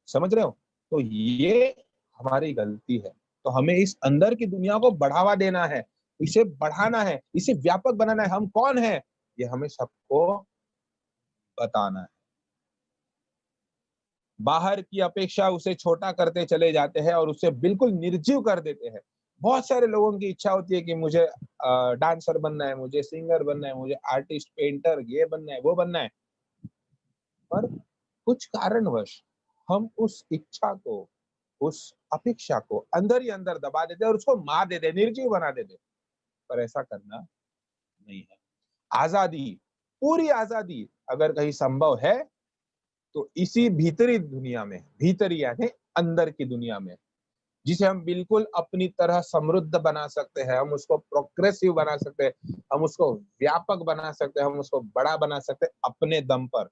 समझ रहे हो? तो ये हमारी गलती है। तो हमें इस अंदर की दुनिया को बढ़ावा देना है, इसे बढ़ाना है, इसे व्यापक बनाना है। हम कौन है ये हमें सबको बताना है। बाहर की अपेक्षा उसे छोटा करते चले जाते हैं और उसे बिल्कुल निर्जीव कर देते हैं। बहुत सारे लोगों की इच्छा होती है कि मुझे डांसर बनना है, मुझे सिंगर बनना है, मुझे आर्टिस्ट, पेंटर, ये बनना है, वो बनना है। पर कुछ कारणवश हम उस इच्छा को, उस अपेक्षा को अंदर ही अंदर दबा देते हैं और उसको मार देते हैं, निर्जीव बना देते हैं। पर ऐसा करना नहीं है। आजादी, पूरी आजादी अगर कहीं संभव है तो इसी भीतरी दुनिया में, भीतरी यानी अंदर की दुनिया में, जिसे हम बिल्कुल अपनी तरह समृद्ध बना सकते हैं, हम उसको प्रोग्रेसिव बना सकते हैं, हम उसको व्यापक बना सकते हैं, हम उसको बड़ा बना सकते हैं अपने दम पर।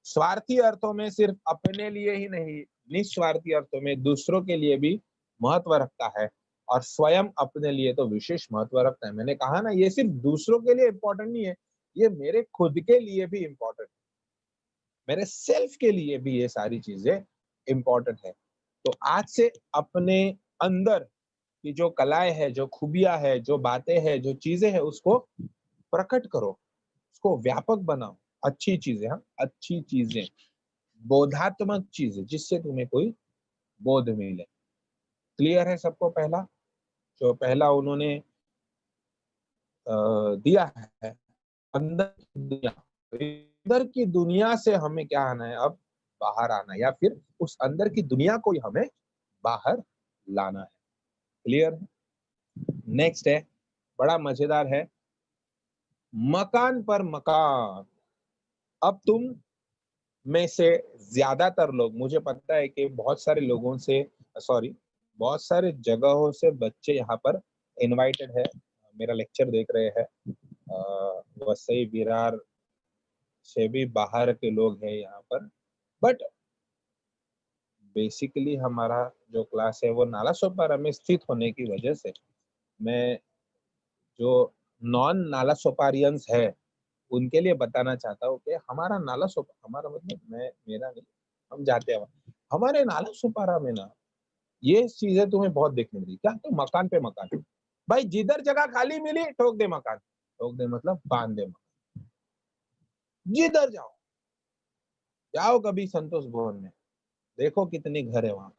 स्वार्थी अर्थों में सिर्फ अपने लिए ही नहीं, निस्वार्थी अर्थों में दूसरों के लिए भी महत्व रखता है और स्वयं अपने लिए तो विशेष महत्व रखता है। मैंने कहा ना, ये सिर्फ दूसरों के लिए इंपॉर्टेंट नहीं है, ये मेरे खुद के लिए भी इंपॉर्टेंट है, मेरे सेल्फ के लिए भी ये सारी चीजें इंपॉर्टेंट है। तो आज से अपने अंदर की जो कलाएं है, जो खूबियां है, जो बातें हैं, जो चीजें हैं, उसको प्रकट करो, उसको व्यापक बनाओ। अच्छी चीजें, हाँ, अच्छी चीजें, बोधात्मक चीजें, जिससे तुम्हें कोई बोध मिले। क्लियर है सबको? पहला, जो पहला उन्होंने दिया है, अंदर की दुनिया, अंदर की दुनिया से हमें क्या आना है, अब बाहर आना है, या फिर उस अंदर की दुनिया को ही हमें बाहर लाना है। क्लियर है? नेक्स्ट है, बड़ा मजेदार है, मकान पर मकान। अब तुम में से ज्यादातर लोग, मुझे पता है कि बहुत सारे लोगों से, सॉरी, बहुत सारे जगहों से बच्चे यहाँ पर इनवाइटेड है, मेरा लेक्चर देख रहे हैं। वसई विरार से भी बाहर के लोग हैं यहाँ पर। बट बेसिकली हमारा जो क्लास है वो नाला सोपारा में स्थित होने की वजह से मैं जो नॉन नाला सोपारियंस है उनके लिए बताना चाहता हूँ कि हमारा नाला सोपा, हमारा मतलब मैं, मेरा नहीं, हम जाते हैं वहाँ। हमारे नाला सोपारा में ना ये चीजें तुम्हें बहुत देखने मिली। क्या? तो मकान पे मकान, भाई जिधर जगह खाली मिली ठोक दे मकान, ठोक दे मतलब बांध दे मकान। जिधर जाओ, जाओ कभी संतोष भवन में, देखो कितने घर है वहां।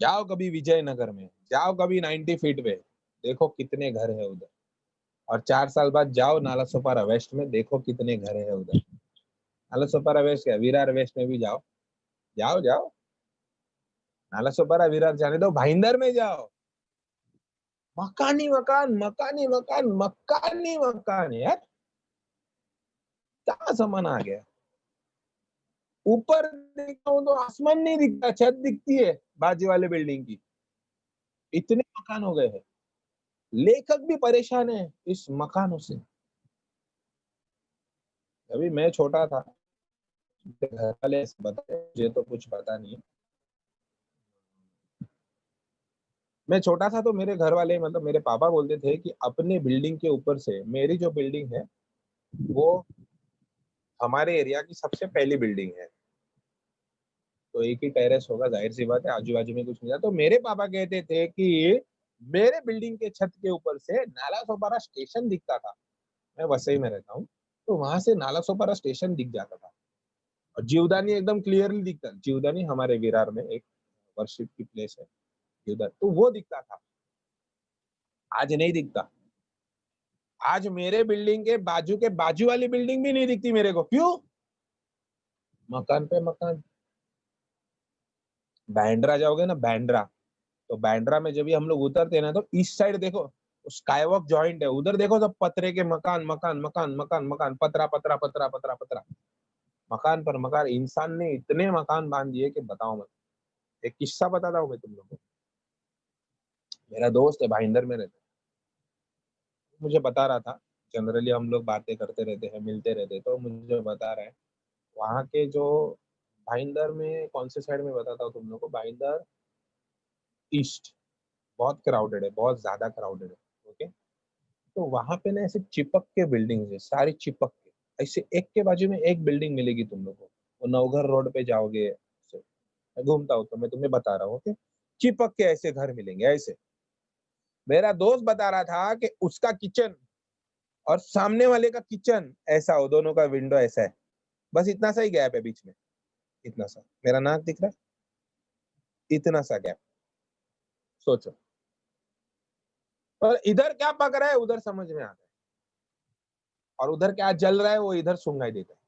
जाओ कभी विजयनगर में, जाओ कभी 90 फीट पे, देखो कितने घर है उधर। और 4 साल बाद जाओ नाला सोपारा वेस्ट में, देखो कितने घर है उधर। नाला सोपारा वेस्ट क्या, विरार वेस्ट में भी जाओ, जाओ जाओ, नाला सोपारा विरार जाने दो, भाईंदर में जाओ, मकान ही मकान, मकान ही मकान, मकान ही मकान। यार क्या जमाना आ गया। ऊपर देखता हूँ तो आसमान नहीं दिखता, छत दिखती है बाजू वाले बिल्डिंग की। इतने मकान हो गए हैं। लेखक भी परेशान है इस मकानों से। अभी मैं छोटा था, घर वाले ऐसे बताए, मुझे तो कुछ पता नहीं है। मैं छोटा था तो मेरे घर वाले, मतलब मेरे पापा बोलते थे कि अपने बिल्डिंग के ऊपर से, मेरी जो बिल्डिंग है वो हमारे एरिया की सबसे पहली बिल्डिंग है, तो एक ही टेरेस होगा, जाहिर सी बात है, आजू बाजू में कुछ नहीं था। तो मेरे पापा कहते थे कि मेरे बिल्डिंग के छत के ऊपर से नाला सोपारा स्टेशन दिखता था। मैं वसई में रहता हूँ, तो वहां से नाला सोपारा स्टेशन दिख जाता था। और जीवदानी एकदम क्लियरली दिखता, जीवदानी हमारे विरार में एक वर्शिप की प्लेस है, जीवदानी, तो वो दिखता था। आज नहीं दिखता। आज मेरे बिल्डिंग के बाजू वाली बिल्डिंग भी नहीं दिखती मेरे को। क्यों? मकान पे मकान। बैंड्रा जाओगे ना, बैंड्रा, तो बैंड्रा में जब भी हम लोग उतरते हैं ना, तो इस साइड देखो, स्काई वॉक जॉइंट है, उधर देखो सब पतरे के मकान, मकान मकान मकान मकान, पतरा पतरा पतरा पतरा पतरा, मकान पर मकान। इंसान ने इतने मकान बांध दिए कि बताओ मत। एक किस्सा बताता हूँ मैं तुम लोगों को। मेरा दोस्त है, भाईंदर में रहता है, मुझे बता रहा था, जनरली हम लोग बातें करते रहते हैं, मिलते रहते हैं, तो मुझे बता रहा है वहाँ के जो, भाईंदर में कौन से साइड में बताता हूँ तुम लोग को, भाईंदर ईस्ट, बहुत क्राउडेड है, बहुत ज्यादा क्राउडेड है। ओके, तो वहां पे ना ऐसे चिपक के बिल्डिंग है, सारी चिपक के, ऐसे एक के बाजू में एक बिल्डिंग मिलेगी तुम लोग को। वो नवघर रोड पे जाओगे, मैं घूमता हूँ तो मैं तुम्हें बता रहा हूँ, ओके। चिपक के ऐसे घर मिलेंगे ऐसे। मेरा दोस्त बता रहा था कि उसका किचन और सामने वाले का किचन ऐसा हो, दोनों का विंडो ऐसा है, बस इतना सा ही गैप है बीच में, इतना सा, मेरा नाक दिख रहा है, इतना सा गैप। सोचो, और इधर क्या पक रहा है उधर समझ में आता है, और उधर क्या जल रहा है वो इधर सुंगाई देता है।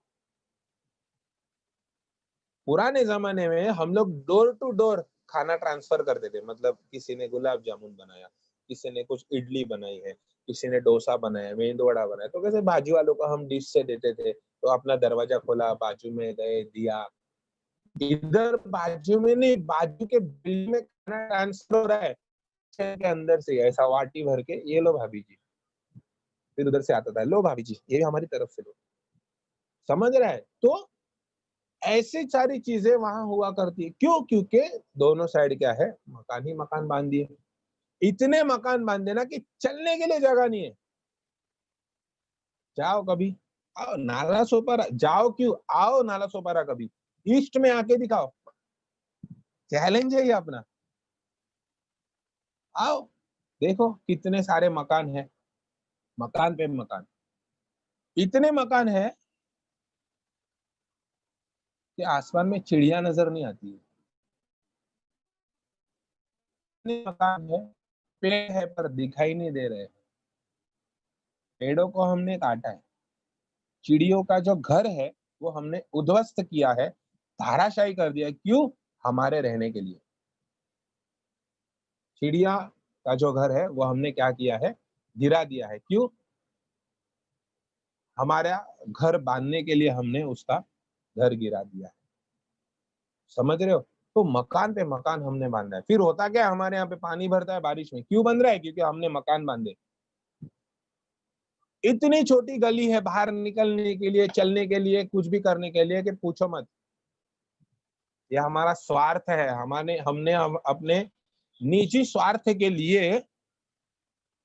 पुराने जमाने में हम लोग डोर टू डोर खाना ट्रांसफर करते थे, मतलब किसी ने गुलाब जामुन बनाया, किसी ने कुछ इडली बनाई है, किसी ने डोसा बनाया, मेंदू वड़ा बनाया, तो कैसे बाजू वालों को हम डिश से देते थे, तो अपना दरवाजा खोला, बाजू में गए, दिया। इधर बाजू में नहीं, बाजू के बिल में खाना ट्रांसफर हो रहा है के अंदर से, ऐसा वाटी भर के, ये लो भाभी जी, फिर उधर से आता था, लो भाभी जी ये भी हमारी तरफ से लो। समझ रहा है? तो ऐसी सारी चीजें वहां हुआ करती है, क्यों? क्योंकि दोनों साइड क्या है, मकान ही मकान बांध दिए। इतने मकान बांधे ना कि चलने के लिए जगह नहीं है। जाओ कभी, आओ नाला सोपारा, जाओ क्यों, आओ नाला सोपारा कभी, ईस्ट में आके दिखाओ, चैलेंज है ये अपना। आओ, देखो कितने सारे मकान है, मकान पे मकान, इतने मकान है कि आसमान में चिड़िया नजर नहीं आती है। इतने मकान है, पेड़ है पर दिखाई नहीं दे रहे। पेड़ों को हमने काटा है, चिड़ियों का जो घर है वो हमने उद्ध्वस्त किया है, धाराशायी कर दिया। क्यों? हमारे रहने के लिए। चिड़िया का जो घर है वो हमने क्या किया है, गिरा दिया है। क्यों? हमारा घर बांधने के लिए हमने उसका घर गिरा दिया है। समझ रहे हो? तो मकान पे मकान हमने बांधा है। फिर होता क्या है, हमारे यहाँ पे पानी भरता है बारिश में, क्यों बन रहा है? क्योंकि हमने मकान बांधे। इतनी छोटी गली है बाहर निकलने के लिए, चलने के लिए, कुछ भी करने के लिए, कि पूछो मत। ये हमारा स्वार्थ है, हमने हम अपने निजी स्वार्थ के लिए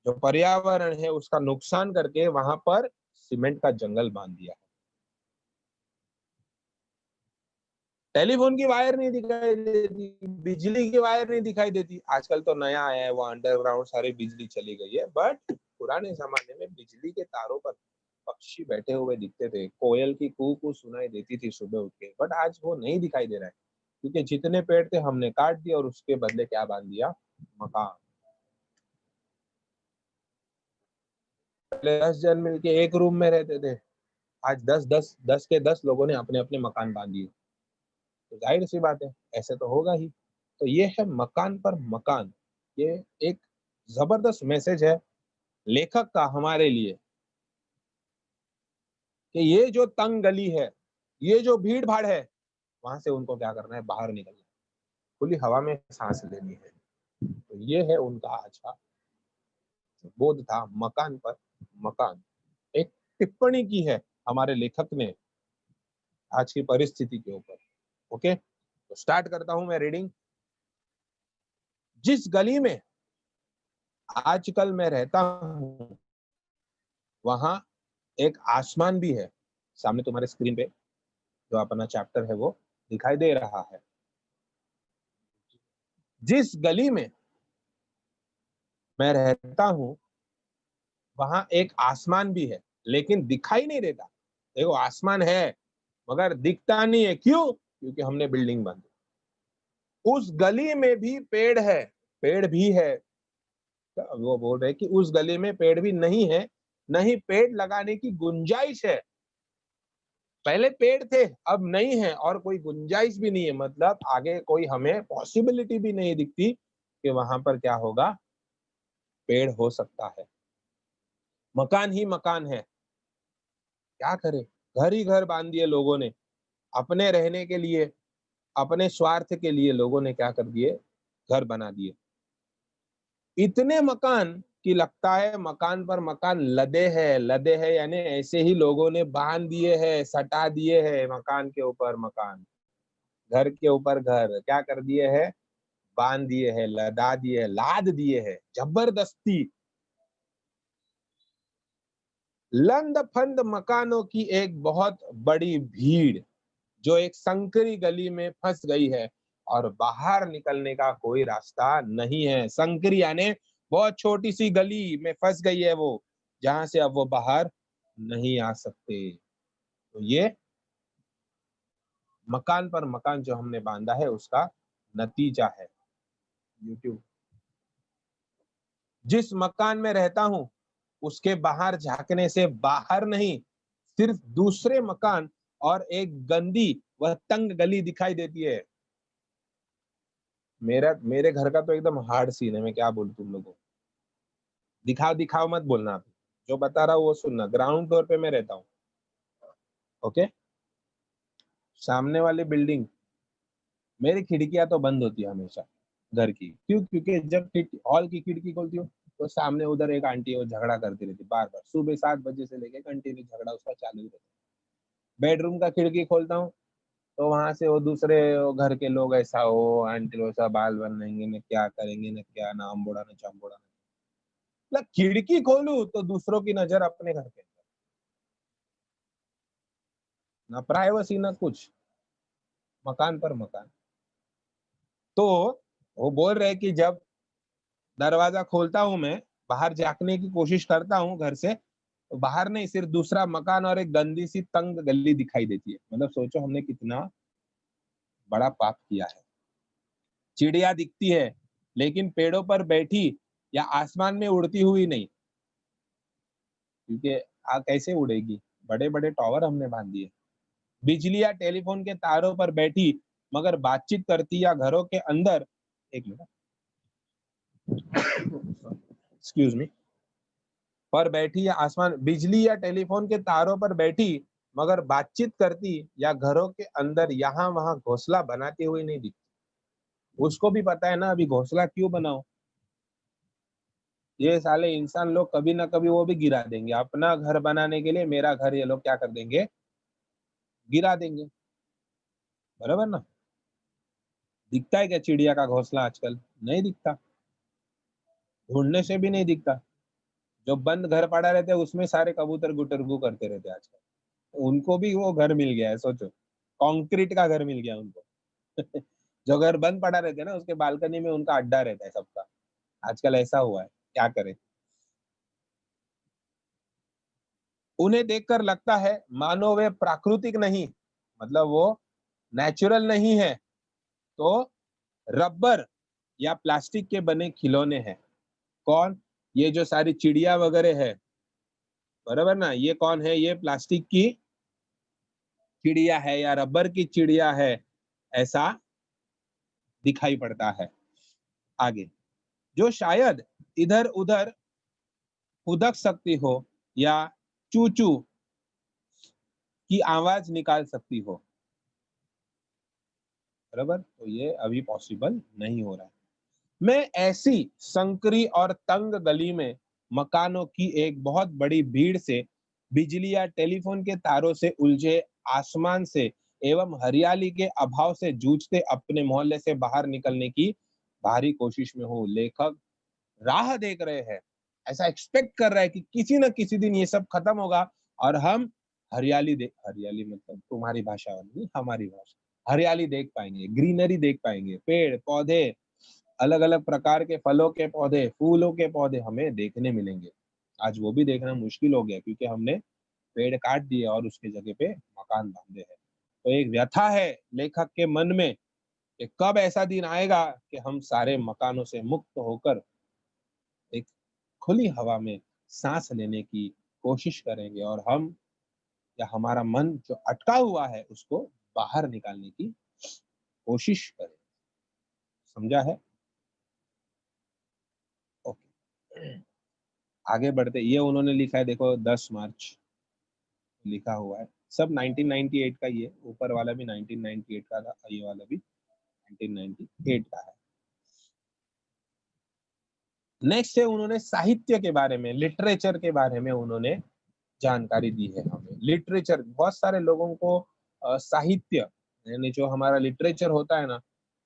जो पर्यावरण है उसका नुकसान करके वहां पर सीमेंट का जंगल बांध दिया। टेलीफोन की वायर नहीं दिखाई देती, बिजली की वायर नहीं दिखाई देती। आजकल तो नया आया है, वो अंडरग्राउंड सारी बिजली चली गई है, बट पुराने जमाने में बिजली के तारों पर पक्षी बैठे हुए दिखते थे, कोयल की कू कू सुनाई देती थी सुबह उठ के, बट आज वो नहीं दिखाई दे रहा है, क्योंकि जितने पेड़ थे हमने काट दिया और उसके बदले क्या बांध दिया, मकान। पहले 10 जन मिलके एक रूम में रहते थे, आज 10 के 10 लोगों ने अपने अपने मकान बांध दिए। तो जाहिर सी बात है, ऐसे तो होगा ही। तो ये है मकान पर मकान। ये एक जबरदस्त मैसेज है लेखक का हमारे लिए, कि ये जो तंग गली है, ये जो भीड़ भाड़ है, वहां से उनको क्या करना है, बाहर निकलना है, खुली हवा में सांस लेनी है। तो ये है उनका आज का बोध था, मकान पर मकान। एक टिप्पणी की है हमारे लेखक ने आज की परिस्थिति के ऊपर। ओके, तो स्टार्ट करता हूं मैं रीडिंग। जिस गली में आजकल मैं रहता हूं, वहां एक आसमान भी है। सामने तुम्हारे स्क्रीन पे जो अपना चैप्टर है वो दिखाई दे रहा है। जिस गली में मैं रहता हूं, वहां एक आसमान भी है, लेकिन दिखाई नहीं देता। देखो, आसमान है मगर दिखता नहीं है। क्यों? क्योंकि हमने बिल्डिंग बांधी। उस गली में भी पेड़ है, पेड़ भी है। वो बोल रहे कि उस गली में पेड़ भी नहीं है, नहीं पेड़ लगाने की गुंजाइश है। पहले पेड़ थे, अब नहीं है, और कोई गुंजाइश भी नहीं है, मतलब आगे कोई हमें पॉसिबिलिटी भी नहीं दिखती कि वहां पर क्या होगा, पेड़ हो सकता है। मकान ही मकान है, क्या करे, घर ही घर बांध दिए लोगों ने अपने रहने के लिए, अपने स्वार्थ के लिए। लोगों ने क्या कर दिए, घर बना दिए। इतने मकान कि लगता है मकान पर मकान लदे हैं, लदे हैं यानी ऐसे ही लोगों ने बांध दिए हैं, सटा दिए हैं, मकान के ऊपर मकान, घर के ऊपर घर, क्या कर दिए हैं, बांध दिए हैं, लदा दिए हैं, लाद दिए हैं जबरदस्ती। लंद फंद मकानों की एक बहुत बड़ी भीड़, जो एक संकरी गली में फंस गई है और बाहर निकलने का कोई रास्ता नहीं है। संकरी यानी बहुत छोटी सी गली में फंस गई है वो, जहां से अब वो बाहर नहीं आ सकते। तो ये मकान पर मकान जो हमने बांधा है उसका नतीजा है। यूट्यूब, जिस मकान में रहता हूं उसके बाहर झांकने से बाहर नहीं, सिर्फ दूसरे मकान और एक गंदी व तंग गली दिखाई देती है। मेरे घर का तो एकदम हार्ड सीन है, मैं क्या बोलूं तुम लोगों को। दिखाओ दिखाओ मत बोलना अभी, जो बता रहा हूँ वो सुनना। ग्राउंड फ्लोर पे मैं रहता हूँ, ओके। सामने वाली बिल्डिंग, मेरी खिड़कियां तो बंद होती है हमेशा घर की। क्यों? क्योंकि जब हॉल की खिड़की खोलती हूँ तो सामने उधर एक आंटी है, वो झगड़ा करती रहती बार बार, सुबह 7 बजे से लेके कंटिन्यू झगड़ा उसका चालू ही रहता है। बेडरूम का खिड़की खोलता हूँ तो वहां से वो दूसरे वो घर के लोग, ऐसा हो आंटी लोग ऐसा बाल बनाएंगे न, क्या करेंगे न, क्या नाम बोड़ा न चाम बोड़ा। मतलब खिड़की खोलूं तो दूसरों की नजर अपने घर के अंदर, ना प्राइवेसी ना कुछ, मकान पर मकान। तो वो बोल रहे कि जब दरवाजा खोलता हूं मैं, बाहर झांकने की कोशिश करता हूँ घर से, तो बाहर नहीं, सिर्फ दूसरा मकान और एक गंदी सी तंग गली दिखाई देती है। मतलब सोचो हमने कितना बड़ा पाप किया है। चिड़िया दिखती है लेकिन पेड़ों पर बैठी या आसमान में उड़ती हुई नहीं, क्योंकि कैसे उड़ेगी, बड़े बड़े टावर हमने बांध दिए। बिजली या टेलीफोन के तारों पर बैठी मगर बातचीत करती या घरों के अंदर, एक मिनट, एक्सक्यूज मी, पर बैठी या आसमान, बिजली या टेलीफोन के तारों पर बैठी मगर बातचीत करती या घरों के अंदर यहाँ वहां घोंसला बनाती हुई नहीं दिखती। उसको भी पता है ना अभी घोंसला क्यों बनाओ, ये साले इंसान लोग कभी ना कभी वो भी गिरा देंगे अपना घर बनाने के लिए। मेरा घर ये लोग क्या कर देंगे, गिरा देंगे। बराबर ना? दिखता है क्या चिड़िया का घोंसला आजकल? नहीं दिखता, ढूंढने से भी नहीं दिखता। जो बंद घर पड़ा रहते हैं उसमें सारे कबूतर गुटरगू करते रहते हैं आजकल। उनको भी वो घर मिल गया है, सोचो, कंक्रीट का घर मिल गया उनको। जो घर बंद पड़ा रहते हैं ना उसके बालकनी में उनका अड्डा रहता है सबका। आजकल ऐसा हुआ है, क्या करें। उन्हें देखकर लगता है मानो वे प्राकृतिक नहीं, मतलब वो नेचुरल नहीं है, तो रबर या प्लास्टिक के बने खिलौने हैं। कौन? ये जो सारी चिड़िया वगैरह है, बराबर ना, ये कौन है? ये प्लास्टिक की चिड़िया है या रबर की चिड़िया है, ऐसा दिखाई पड़ता है। आगे, जो शायद इधर उधर उदक सकती हो या चू चू की आवाज निकाल सकती हो। बराबर, तो ये अभी पॉसिबल नहीं हो रहा है। मैं ऐसी संकरी और तंग गली में मकानों की एक बहुत बड़ी भीड़ से, बिजली या टेलीफोन के तारों से उलझे आसमान से एवं हरियाली के अभाव से जूझते अपने मोहल्ले से बाहर निकलने की भारी कोशिश में हूँ। लेखक राह देख रहे हैं, ऐसा एक्सपेक्ट कर रहा है कि किसी न किसी दिन ये सब खत्म होगा और हम हरियाली मतलब तुम्हारी भाषा वाली नहीं, हमारी भाषा, हरियाली देख पाएंगे, ग्रीनरी देख पाएंगे, पेड़ पौधे, अलग अलग प्रकार के फलों के पौधे, फूलों के पौधे हमें देखने मिलेंगे। आज वो भी देखना मुश्किल हो गया क्योंकि हमने पेड़ काट दिए और उसके जगह पे मकान बांधे हैं। तो एक व्यथा है लेखक के मन में कि कब ऐसा दिन आएगा कि हम सारे मकानों से मुक्त होकर एक खुली हवा में सांस लेने की कोशिश करेंगे और हम या हमारा मन जो अटका हुआ है उसको बाहर निकालने की कोशिश करें। समझा है? ओके, आगे बढ़ते। ये उन्होंने लिखा है, देखो 10 मार्च लिखा हुआ है, सब 1998 का ही है। ऊपर वाला भी 1998 का था, ये वाला भी 1998 का है। नेक्स्ट है, उन्होंने साहित्य के बारे में, लिटरेचर के बारे में उन्होंने जानकारी दी है हमें। लिटरेचर, बहुत सारे लोगों को साहित्य यानी जो हमारा लिटरेचर होता है ना,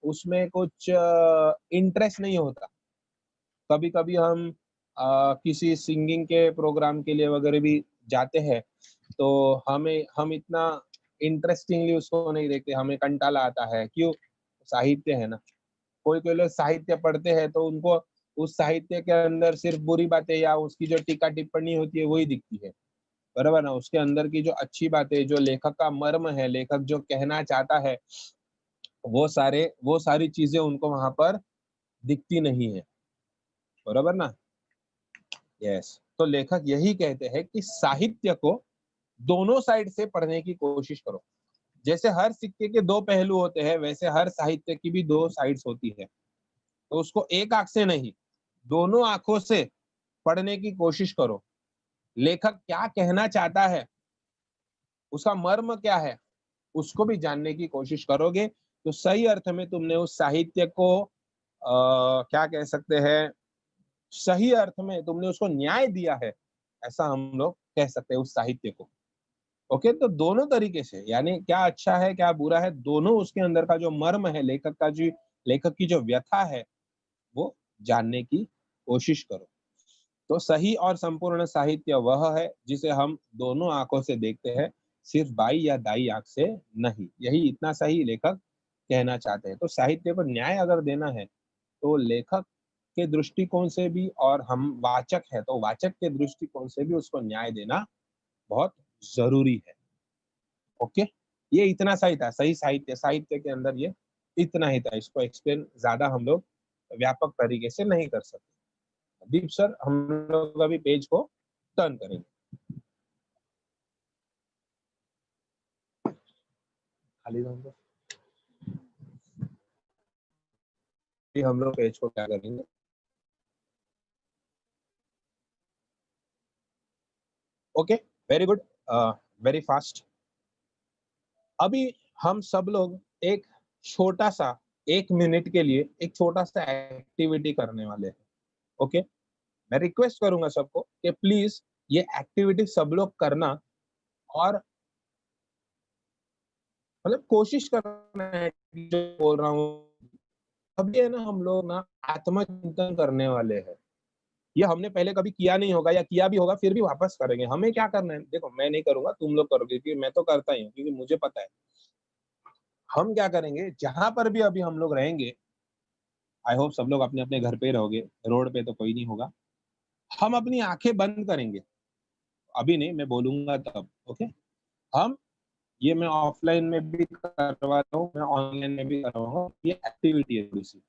उसमें कुछ इंटरेस्ट नहीं होता। कभी कभी हम किसी सिंगिंग के प्रोग्राम के लिए वगैरह भी जाते हैं, तो हम इतना इंटरेस्टिंगली उसको नहीं देखते, हमें कंटाला आता है। क्यों? साहित्य है ना। कोई कोई लोग साहित्य पढ़ते हैं तो उनको उस साहित्य के अंदर सिर्फ बुरी बातें या उसकी जो टीका टिप्पणी होती है वही दिखती है, बराबर ना। उसके अंदर की जो अच्छी बातें, जो लेखक का मर्म है, लेखक जो कहना चाहता है, वो सारी चीजें उनको वहां पर दिखती नहीं है, बराबर ना। यस, तो लेखक यही कहते हैं कि साहित्य को दोनों साइड से पढ़ने की कोशिश करो। जैसे हर सिक्के के दो पहलू होते हैं, वैसे हर साहित्य की भी दो साइड्स होती है। तो उसको एक आंख से नहीं, दोनों आंखों से पढ़ने की कोशिश करो। लेखक क्या कहना चाहता है, उसका मर्म क्या है, उसको भी जानने की कोशिश करोगे तो सही अर्थ में तुमने उस साहित्य को क्या कह सकते हैं, सही अर्थ में तुमने उसको न्याय दिया है, ऐसा हम लोग कह सकते हैं उस साहित्य को। ओके, तो दोनों तरीके से, यानी क्या अच्छा है क्या बुरा है, दोनों उसके अंदर का जो मर्म है, लेखक की जो व्यथा है, वो जानने की कोशिश करो। तो सही और संपूर्ण साहित्य वह है जिसे हम दोनों आंखों से देखते हैं, सिर्फ बाई या दाई आंख से नहीं। यही इतना सही लेखक कहना चाहते हैं। तो साहित्य को न्याय अगर देना है तो लेखक के दृष्टिकोण से भी, और हम वाचक है तो वाचक के दृष्टिकोण से भी उसको न्याय देना बहुत जरूरी है। ओके, ये इतना सही था। सही साहित्य, साहित्य के अंदर ये इतना ही था। इसको एक्सप्लेन ज्यादा हम लोग व्यापक तरीके से नहीं कर सकते। दीप सर, हम लोग अभी पेज को टर्न करेंगे। खाली जाऊं तो फिर हम लोग पेज को क्या करेंगे। Okay, very good, very fast. अभी हम सब लोग एक छोटा सा, 1 मिनट के लिए एक छोटा सा एक्टिविटी करने वाले हैं। ओके, मैं रिक्वेस्ट करूंगा सबको कि प्लीज ये एक्टिविटी सब लोग करना, और मतलब कोशिश करना है कि जो बोल रहा हूँ। अभी है ना, हम लोग ना आत्मचिंतन करने वाले हैं। ये हमने पहले कभी किया नहीं होगा, या किया भी होगा फिर भी वापस करेंगे। हमें क्या करना है, देखो मैं नहीं करूंगा, तुम लोग करोगे, क्योंकि मैं तो करता ही हूँ, क्योंकि मुझे पता है। हम क्या करेंगे, जहां पर भी अभी हम लोग रहेंगे, आई होप सब लोग अपने अपने घर पे रहोगे, रोड पे तो कोई नहीं होगा। हम अपनी आंखें बंद करेंगे, अभी नहीं, मैं बोलूंगा तब। ओके, हम, ये मैं ऑफलाइन में भी करवा रहा हूँ, मैं ऑनलाइन में भी करवाऊंगा, ये एक्टिविटी है थोड़ी सी।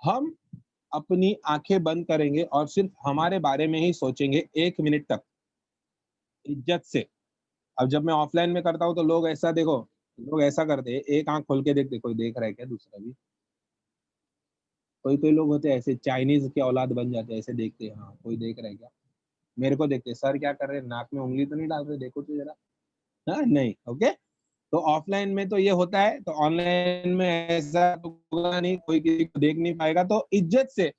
हम अपनी आंखें बंद करेंगे और सिर्फ हमारे बारे में ही सोचेंगे 1 मिनट तक, इज्जत से। अब जब मैं ऑफलाइन में करता हूँ तो लोग ऐसा, देखो, लोग ऐसा करते हैं, एक आंख खोल के देखते, कोई देख रहा है क्या, दूसरा भी। कोई कोई लोग होते हैं ऐसे, चाइनीज के औलाद बन जाते हैं, ऐसे देखते हैं, हाँ कोई देख रहा है क्या, मेरे को देखते, सर क्या कर रहे हैं, नाक में उंगली तो नहीं डाल रहे, देखो तो जरा। हाँ नहीं, ओके। तो ऑफलाइन में तो ये होता है, तो ऑनलाइन में ऐसा तो होगा नहीं, कोई किसी को देख नहीं पाएगा। तो इज्जत से,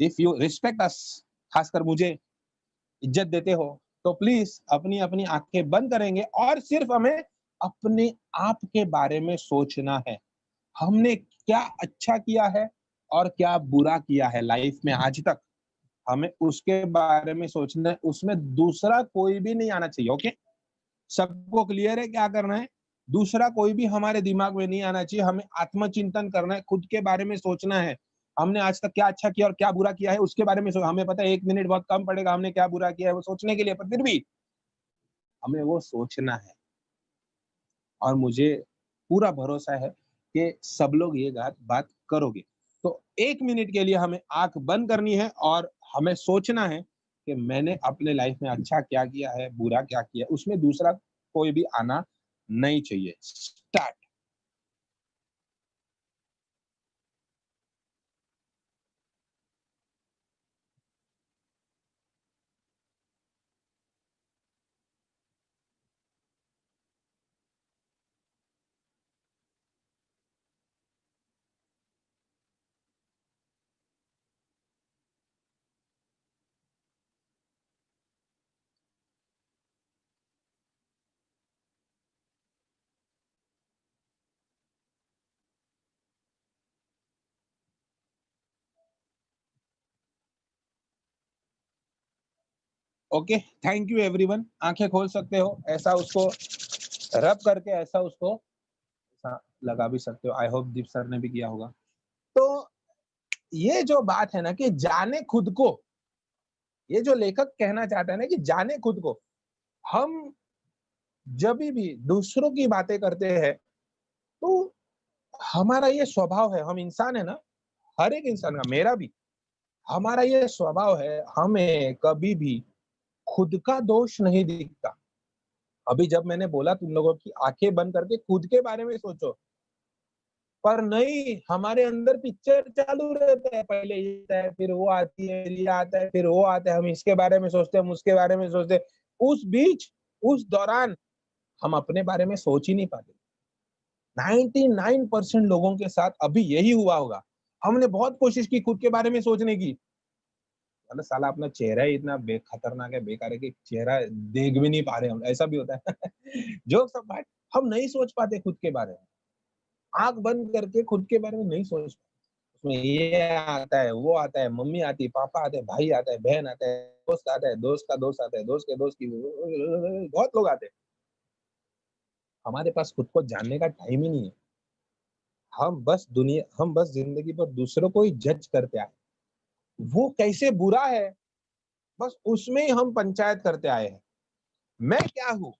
इफ यू रिस्पेक्ट अस, खासकर मुझे इज्जत देते हो, तो प्लीज अपनी अपनी आंखें बंद करेंगे और सिर्फ हमें अपने आप के बारे में सोचना है। हमने क्या अच्छा किया है और क्या बुरा किया है लाइफ में आज तक, हमें उसके बारे में सोचना है। उसमें दूसरा कोई भी नहीं आना चाहिए। ओके, सबको क्लियर है क्या करना है? दूसरा कोई भी हमारे दिमाग में नहीं आना चाहिए। हमें आत्मचिंतन करना है, खुद के बारे में सोचना है। हमने आज तक क्या अच्छा किया और क्या बुरा किया है, उसके बारे में हमें पता है 1 मिनट बहुत कम पड़ेगा हमने क्या बुरा किया है वो सोचने के लिए, पर फिर भी हमें वो सोचना है। और मुझे पूरा भरोसा है कि सब लोग ये बात करोगे। तो 1 मिनट के लिए हमें आंख बंद करनी है और हमें सोचना है कि मैंने अपने लाइफ में अच्छा क्या किया है, बुरा क्या किया, उसमें दूसरा कोई भी आना नहीं चाहिए। Start. Okay, thank you everyone. आंखें खोल सकते हो, ऐसा उसको रब करके ऐसा उसको लगा भी सकते हो। आई होप दीप सर ने भी किया होगा। तो ये जो बात है ना कि जाने खुद को, ये जो लेखक कहना चाहता है ना कि जाने खुद को, हम जब भी दूसरों की बातें करते हैं तो हमारा ये स्वभाव है, हम इंसान है ना, हर एक इंसान का, मेरा भी, हमारा ये स्वभाव है, हमें कभी भी खुद का दोष नहीं दिखता। अभी जब मैंने बोला तुम लोगों की आंखें बंद करके खुद के बारे में सोचो, पर नहीं, हमारे अंदर पिक्चर चालू रहता है, पहले ये आता है, फिर वो आती है, ये आता है, फिर वो आता है, हम इसके बारे में सोचते हैं, हम उसके बारे में सोचते हैं। उस बीच, उस दौरान हम अपने बारे में सोच ही नहीं पाते। 99% लोगों के साथ अभी यही हुआ होगा। हमने बहुत कोशिश की खुद के बारे में सोचने की, मतलब साला अपना चेहरा ही इतना खतरनाक है, बेकार है कि चेहरा देख भी नहीं पा रहे हम, ऐसा भी होता है। जो सब बात, हम नहीं सोच पाते खुद के बारे में, आंख बंद करके खुद के बारे में नहीं सोच पाते। उसमें ये आता है, वो आता है, मम्मी आती है, पापा आते हैं, भाई आता है, बहन आता है, दोस्त आता है, दोस्त का दोस्त आता है, दोस्त के दोस्त की, बहुत लोग आते हैं। हमारे पास खुद को जानने का टाइम ही नहीं है। हम बस जिंदगी पर दूसरों को ही जज करते आए, वो कैसे बुरा है, बस उसमें ही हम पंचायत करते आए हैं। मैं क्या हूँ,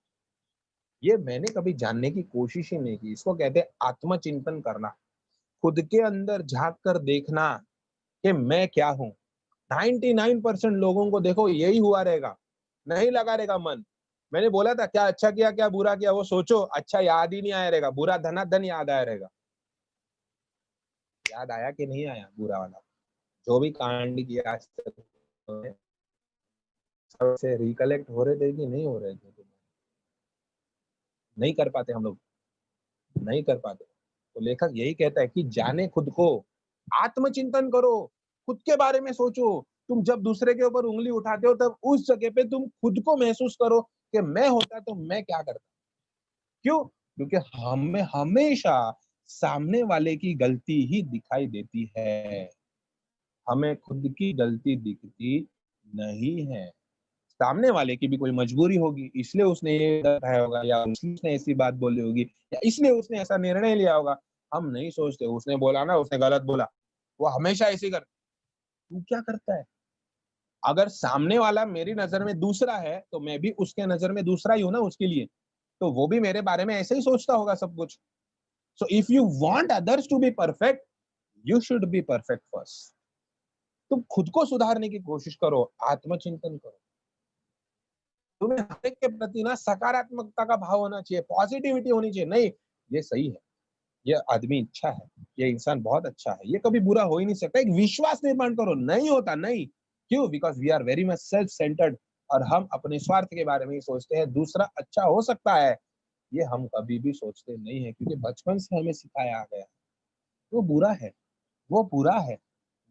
ये मैंने कभी जानने की कोशिश ही नहीं की। इसको कहते हैं आत्मचिंतन करना, खुद के अंदर झांक कर देखना कि मैं क्या हूँ। 99% लोगों को देखो यही हुआ रहेगा, नहीं लगा रहेगा मन। मैंने बोला था क्या अच्छा किया क्या बुरा किया, वो सोचो, अच्छा याद ही नहीं आया रहेगा, बुरा धनाधन याद आया रहेगा। याद आया कि नहीं आया बुरा वाला, जो भी कांड किया आज तक, सबसे रिकलेक्ट हो रहे थे कि नहीं हो रहे थे? नहीं कर पाते हम लोग, नहीं कर पाते। तो लेखक यही कहता है कि जाने खुद को, आत्मचिंतन करो, खुद के बारे में सोचो। तुम जब दूसरे के ऊपर उंगली उठाते हो तब उस जगह पे तुम खुद को महसूस करो कि मैं होता तो मैं क्या करता। क्यों? क्योंकि हमें हमेशा सामने वाले की गलती ही दिखाई देती है, हमें खुद की गलती दिखती नहीं है। सामने वाले की भी कोई मजबूरी होगी, इसलिए उसने ये कहा होगा, या उसने ऐसी बात बोली होगी, या इसलिए उसने ऐसा निर्णय लिया होगा। हम नहीं सोचते, उसने बोला ना, उसने गलत बोला, वो हमेशा ऐसे कर। तू क्या करता है? अगर सामने वाला मेरी नजर में दूसरा है तो मैं भी उसके नजर में दूसरा ही हूं ना उसके लिए, तो वो भी मेरे बारे में ऐसे ही सोचता होगा सब कुछ। So if you want others to be perfect, you should be perfect first. तुम खुद को सुधारने की कोशिश करो, आत्मचिंतन करो। तुम्हें हर एक के प्रति ना सकारात्मकता का भाव होना चाहिए, पॉजिटिविटी होनी चाहिए। नहीं, ये सही है, ये आदमी अच्छा है, ये इंसान बहुत अच्छा है, ये कभी बुरा हो ही नहीं सकता। एक विश्वास निर्माण करो, नहीं होता, नहीं। क्यों? Because we are very much self centred, और हम अपने स्वार्थ के बारे में ही सोचते हैं, दूसरा अच्छा हो सकता है, ये हम कभी भी सोचते नहीं है, क्योंकि बचपन से हमें सिखाया गया है वो बुरा है, वो बुरा है,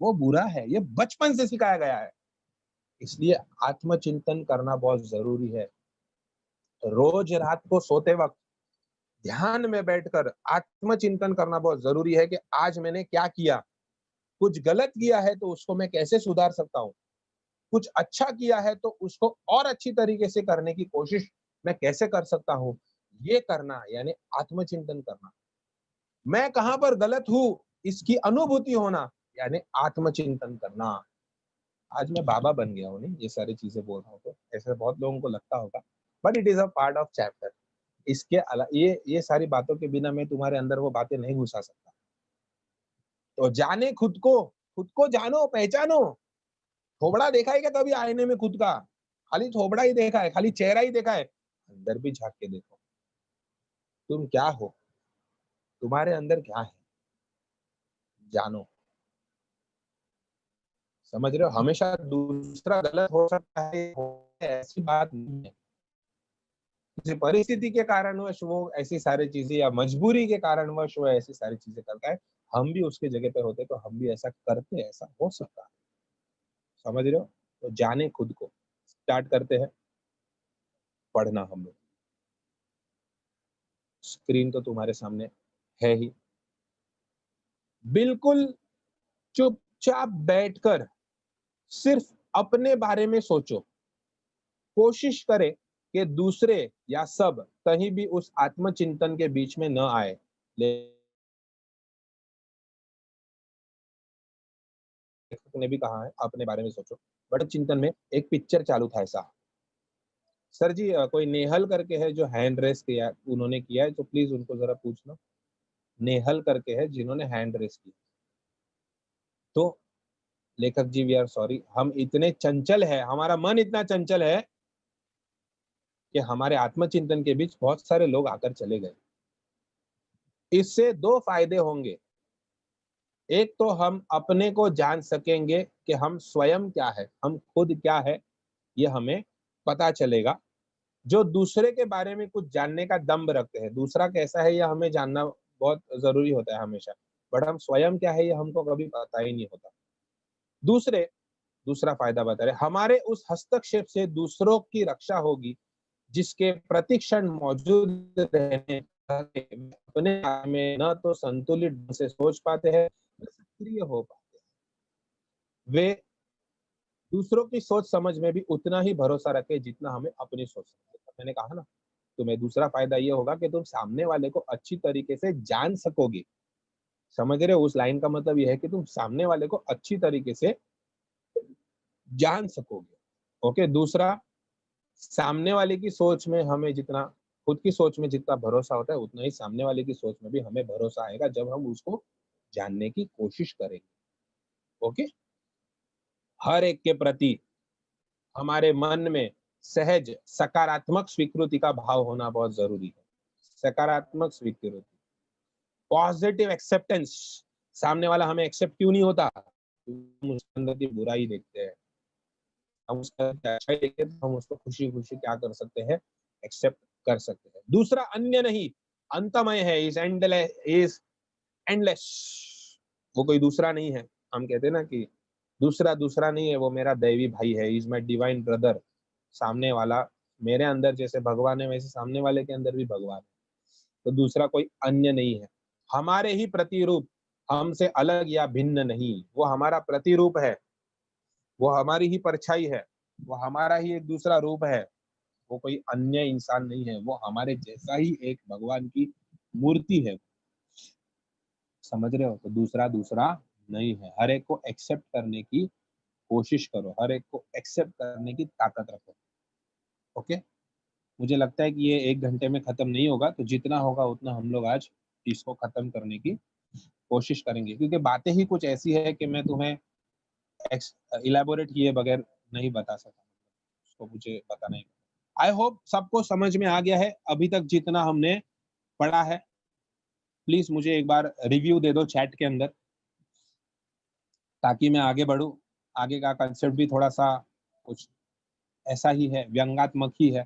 वो बुरा है, ये बचपन से सिखाया गया है। इसलिए आत्मचिंतन करना बहुत जरूरी है। रोज रात को सोते वक्त ध्यान में बैठकर आत्मचिंतन करना बहुत जरूरी है कि आज मैंने क्या किया, कुछ गलत किया है तो उसको मैं कैसे सुधार सकता हूँ, कुछ अच्छा किया है तो उसको और अच्छी तरीके से करने की कोशिश मैं कैसे कर सकता हूँ। ये करना यानी आत्मचिंतन करना। मैं कहाँ पर गलत हूँ इसकी अनुभूति होना यानी आत्मचिंतन करना। आज मैं बाबा बन गया हूँ, नहीं ये सारी चीजें बोल रहा हूँ तो ऐसे बहुत लोगों को लगता होगा, but it is a part of chapter. इसके अलावा ये सारी बातों के बिना मैं तुम्हारे अंदर वो बातें नहीं घुसा सकता। तो जाने खुद को जानो, पहचानो। थोबड़ा देखा है क्या कभी आईने में खुद का? खाली थोबड़ा ही देखा है, खाली चेहरा ही देखा है? अंदर भी झांक के देखो, तुम क्या हो, तुम्हारे अंदर क्या है, जानो। समझ रहे हो? हमेशा दूसरा गलत हो सकता है, ऐसी बात नहीं है। किसी परिस्थिति के कारणवश वो ऐसी सारी चीजें या मजबूरी के कारणवश वो ऐसी सारी चीजें करता है, हम भी उसकी जगह पे होते तो हम भी ऐसा करते, ऐसा हो सकता है। समझ रहे हो? तो जाने खुद को, स्टार्ट करते हैं पढ़ना हम लोग। स्क्रीन तो तुम्हारे सामने है ही। बिल्कुल चुपचाप बैठकर सिर्फ अपने बारे में सोचो। कोशिश करें कि दूसरे या सब कहीं भी उस आत्मचिंतन के बीच में न आए। लेखक ने भी कहा है अपने बारे में सोचो। बट चिंतन में एक पिक्चर चालू था ऐसा। सर जी कोई नेहल करके है जो हैंड रेस किया, उन्होंने किया है, तो प्लीज उनको जरा पूछना। नेहल करके है जिन्होंने हैंड रेस की। तो लेखक जी वी आर सॉरी, हम इतने चंचल है, हमारा मन इतना चंचल है कि हमारे आत्मचिंतन के बीच बहुत सारे लोग आकर चले गए। इससे दो फायदे होंगे। एक तो हम अपने को जान सकेंगे कि हम स्वयं क्या है, हम खुद क्या है, ये हमें पता चलेगा। जो दूसरे के बारे में कुछ जानने का दम्भ रखते हैं, दूसरा कैसा है यह हमें जानना बहुत जरूरी होता है हमेशा, बट हम स्वयं क्या है ये हमको कभी पता ही नहीं होता। दूसरे दूसरा फायदा बता रहे, हमारे उस हस्तक्षेप से दूसरों की रक्षा होगी, जिसके प्रतिक्षण मौजूद रहने अपने आप में न तो संतुलित ढंग से सोच पाते हैं, न सक्रिय हो पाते हैं। वे दूसरों की सोच समझ में भी उतना ही भरोसा रखे जितना हमें अपनी सोच समझ। मैंने कहा ना, तुम्हें दूसरा फायदा ये होगा कि तुम सामने वाले को अच्छी तरीके से जान सकोगे। समझ रहे हो, उस लाइन का मतलब ये है कि तुम सामने वाले को अच्छी तरीके से जान सकोगे। ओके, दूसरा, सामने वाले की सोच में हमें जितना, खुद की सोच में जितना भरोसा होता है उतना ही सामने वाले की सोच में भी हमें भरोसा आएगा जब हम उसको जानने की कोशिश करेंगे। ओके, हर एक के प्रति हमारे मन में सहज सकारात्मक स्वीकृति का भाव होना बहुत जरूरी है। सकारात्मक स्वीकृति, पॉजिटिव एक्सेप्टेंस। सामने वाला हमें एक्सेप्ट क्यों नहीं होता? हम उसके अंदर की बुराई देखते हैं, हम उसका अच्छाई देखते हैं, तो हम उसको खुशी खुशी क्या कर सकते हैं, एक्सेप्ट कर सकते हैं। दूसरा अन्य नहीं, अंतमय है, इज एंडलेस, इज एंडलेस। वो कोई दूसरा नहीं है। हम कहते हैं ना कि दूसरा दूसरा नहीं है, वो मेरा दैवी भाई है, इज माई डिवाइन ब्रदर। सामने वाला मेरे अंदर जैसे भगवान है वैसे सामने वाले के अंदर भी भगवान है। तो दूसरा कोई अन्य नहीं है। हमारे ही प्रतिरूप, हमसे अलग या भिन्न नहीं, वो हमारा प्रतिरूप है, वो हमारी ही परछाई है, वो हमारा ही एक दूसरा रूप है। वो कोई अन्य इंसान नहीं है, वो हमारे जैसा ही एक भगवान की मूर्ति है। समझ रहे हो? तो दूसरा दूसरा नहीं है। हर एक को एक्सेप्ट करने की कोशिश करो, हर एक को एक्सेप्ट करने की ताकत रखो। ओके, मुझे लगता है कि ये 1 घंटे में खत्म नहीं होगा, तो जितना होगा उतना हम लोग आज इसको खत्म करने की कोशिश करेंगे, क्योंकि बातें ही कुछ ऐसी है कि मैं तुम्हें इलेबोरेट किए बगैर नहीं बता सकता, उसको मुझे बताना ही। आई होप सबको समझ में आ गया है अभी तक जितना हमने पढ़ा है। प्लीज मुझे एक बार रिव्यू दे दो चैट के अंदर, ताकि मैं आगे बढ़ूं। आगे का कंसेप्ट भी थोड़ा सा कुछ ऐसा ही है, व्यंगात्मक ही है।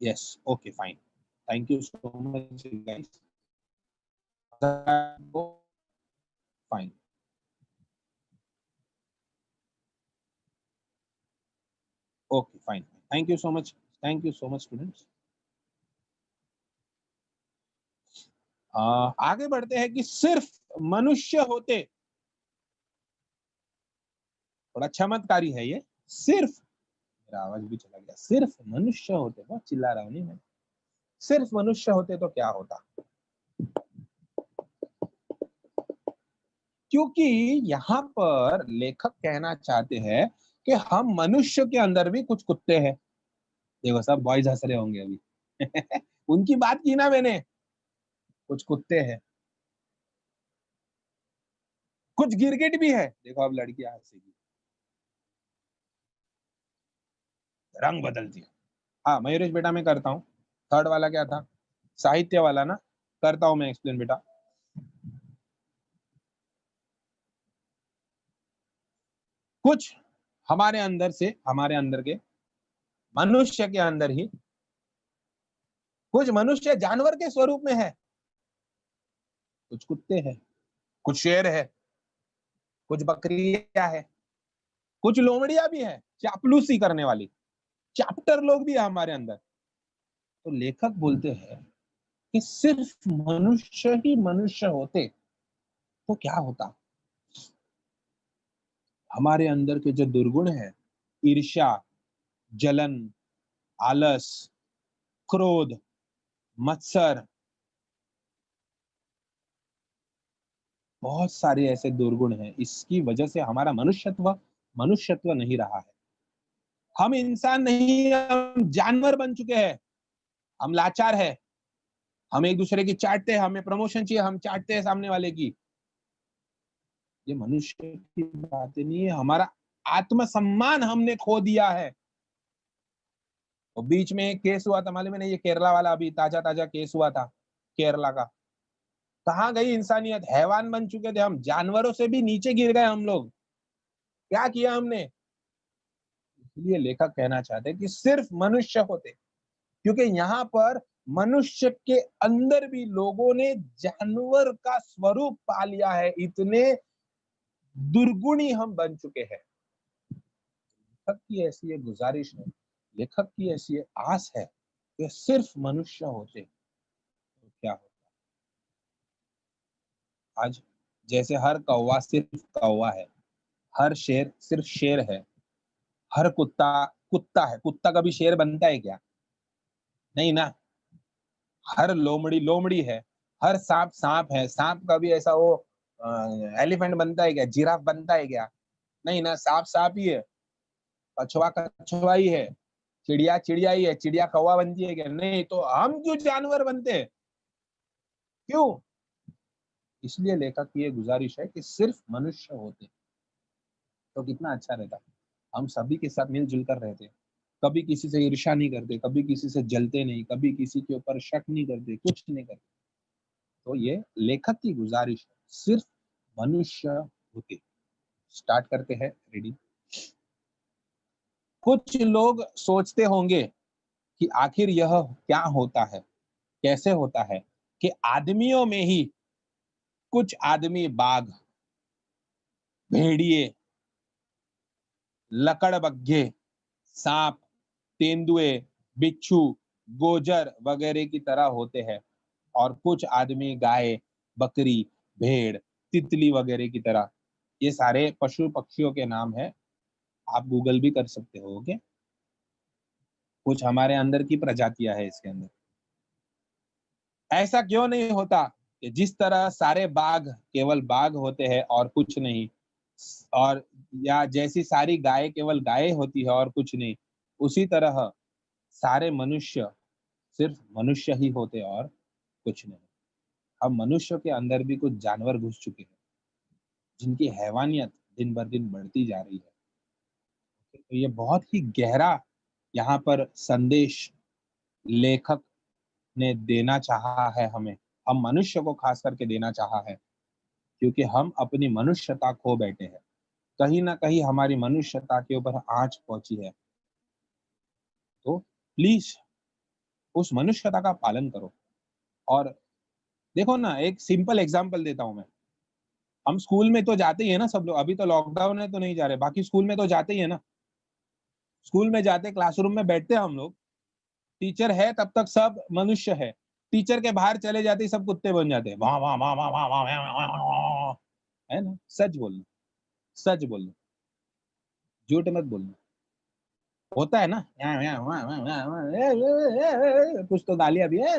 Yes, okay fine, thank you so much guys. Fine, okay fine, thank you so much, thank you so much students. आगे बढ़ते हैं कि सिर्फ मनुष्य होते, थोड़ा चमत्कारी है ये। सिर्फ, मेरा आवाज भी चला गया, सिर्फ मनुष्य होते, बहुत चिल्ला रहा हूँ नहीं मैं, सिर्फ मनुष्य होते तो क्या होता? क्योंकि यहाँ पर लेखक कहना चाहते हैं कि हम मनुष्य के अंदर भी कुछ कुत्ते हैं। देखो सब बॉयज हंस रहे होंगे अभी उनकी बात की ना मैंने, कुछ कुत्ते हैं, कुछ गिरगिट भी है। देखो अब लड़कियां हंसेगी, रंग बदलती है। हाँ मयूरेश बेटा मैं करता हूँ। थर्ड वाला क्या था? साहित्य वाला ना, करता हूँ मैं एक्सप्लेन बेटा। कुछ हमारे अंदर से, हमारे अंदर के मनुष्य के अंदर ही कुछ मनुष्य जानवर के स्वरूप में है, कुछ कुत्ते हैं, कुछ शेर है, कुछ बकरियां है, कुछ लोमड़ियां भी है, चापलूसी करने वाली, चैप्टर लोग भी है हमारे अंदर। तो लेखक बोलते हैं कि सिर्फ मनुष्य ही मनुष्य होते तो क्या होता? हमारे अंदर के जो दुर्गुण है, ईर्ष्या, जलन, आलस, क्रोध, मत्सर, बहुत सारे ऐसे दुर्गुण हैं। इसकी वजह से हमारा मनुष्यत्व मनुष्यत्व नहीं रहा है। हम इंसान नहीं, हम जानवर बन चुके हैं। हम लाचार है, हम एक दूसरे की चाटते हैं, हमें प्रमोशन चाहिए, हम चाटते हैं सामने वाले की। ये मनुष्य की बातें नहीं है, हमारा आत्मसम्मान हमने खो दिया है। और बीच में एक केस हुआ था, मालूम है ना, ये केरला वाला अभी ताजा ताजा केस हुआ था केरला का। कहाँ गई इंसानियत? हैवान बन चुके थे हम, जानवरों से भी नीचे गिर गए हम लोग। क्या किया हमने? इसलिए लेखक कहना चाहते हैं कि सिर्फ मनुष्य होते, क्योंकि यहाँ पर मनुष्य के अंदर भी लोगों ने जानवर का स्वरूप पा लिया है। इतने दुर्गुणी हम बन चुके हैं। लेखक की ऐसी एक गुजारिश है, लेखक की ऐसी एक आस है कि सिर्फ मनुष्य होते तो क्या होता। आज जैसे हर कौवा सिर्फ कौवा है, हर शेर सिर्फ शेर है, हर कुत्ता कुत्ता है। कुत्ता कभी शेर बनता है क्या? नहीं ना। हर लोमड़ी लोमड़ी है, हर सांप सांप है। सांप कभी ऐसा वो एलिफेंट बनता है क्या? जिराफ बनता है क्या? नहीं ना। सांप सांप ही है, कछुआ कछुआ ही है, चिड़िया चिड़िया ही है। चिड़िया कौवा बनती है क्या? नहीं। तो हम क्यों जानवर बनते हैं? क्यों? इसलिए लेखक की ये गुजारिश है कि सिर्फ मनुष्य होते तो कितना अच्छा रहता। हम सभी के साथ मिलजुल कर रहते, कभी किसी से ईर्ष्या नहीं करते, कभी किसी से जलते नहीं, कभी किसी के ऊपर शक नहीं करते, कुछ नहीं करते। तो ये लेखक की गुजारिश है, सिर्फ मनुष्य होते। स्टार्ट करते हैं। रेडी? कुछ लोग सोचते होंगे कि आखिर यह क्या होता है, कैसे होता है कि आदमियों में ही कुछ आदमी बाघ, भेड़िए, लकड़बग्घे, सांप, तेंदुए, बिच्छू, गोजर वगैरह की तरह होते हैं, और कुछ आदमी गाय, बकरी, भेड़, तितली वगैरह की तरह। ये सारे पशु पक्षियों के नाम है, आप गूगल भी कर सकते हो। ओके? कुछ हमारे अंदर की प्रजातियां है इसके अंदर। ऐसा क्यों नहीं होता कि जिस तरह सारे बाघ केवल बाघ होते हैं और कुछ नहीं, और या जैसी सारी गाय केवल गाय होती है और कुछ नहीं, उसी तरह सारे मनुष्य सिर्फ मनुष्य ही होते और कुछ नहीं। हम मनुष्य के अंदर भी कुछ जानवर घुस चुके हैं, जिनकी हैवानियत दिन बर दिन बढ़ती जा रही है। तो ये बहुत ही गहरा यहाँ पर संदेश लेखक ने देना चाहा है हमें, हम मनुष्य को खास करके देना चाहा है, क्योंकि हम अपनी मनुष्यता खो बैठे हैं। कहीं ना कहीं हमारी मनुष्यता के ऊपर आंच पहुंची है। तो प्लीज उस मनुष्यता का पालन करो। और देखो ना, एक सिंपल एग्जांपल देता हूं मैं। हम स्कूल में तो जाते ही है ना सब लोग, अभी तो लॉकडाउन है तो नहीं जा रहे, बाकी स्कूल में तो जाते ही है ना। स्कूल में जाते, क्लासरूम में बैठते हैं हम लोग, टीचर है तब तक सब मनुष्य है। टीचर के बाहर चले जाते ही सब कुत्ते बन जाते हैं, वाह वाह वाह वाह वाह वाह वाह वाह वाह। है ना? सच बोलना, सच बोलना, झूठ मत बोलना। होता है ना, कुछ तो गालियां भी है,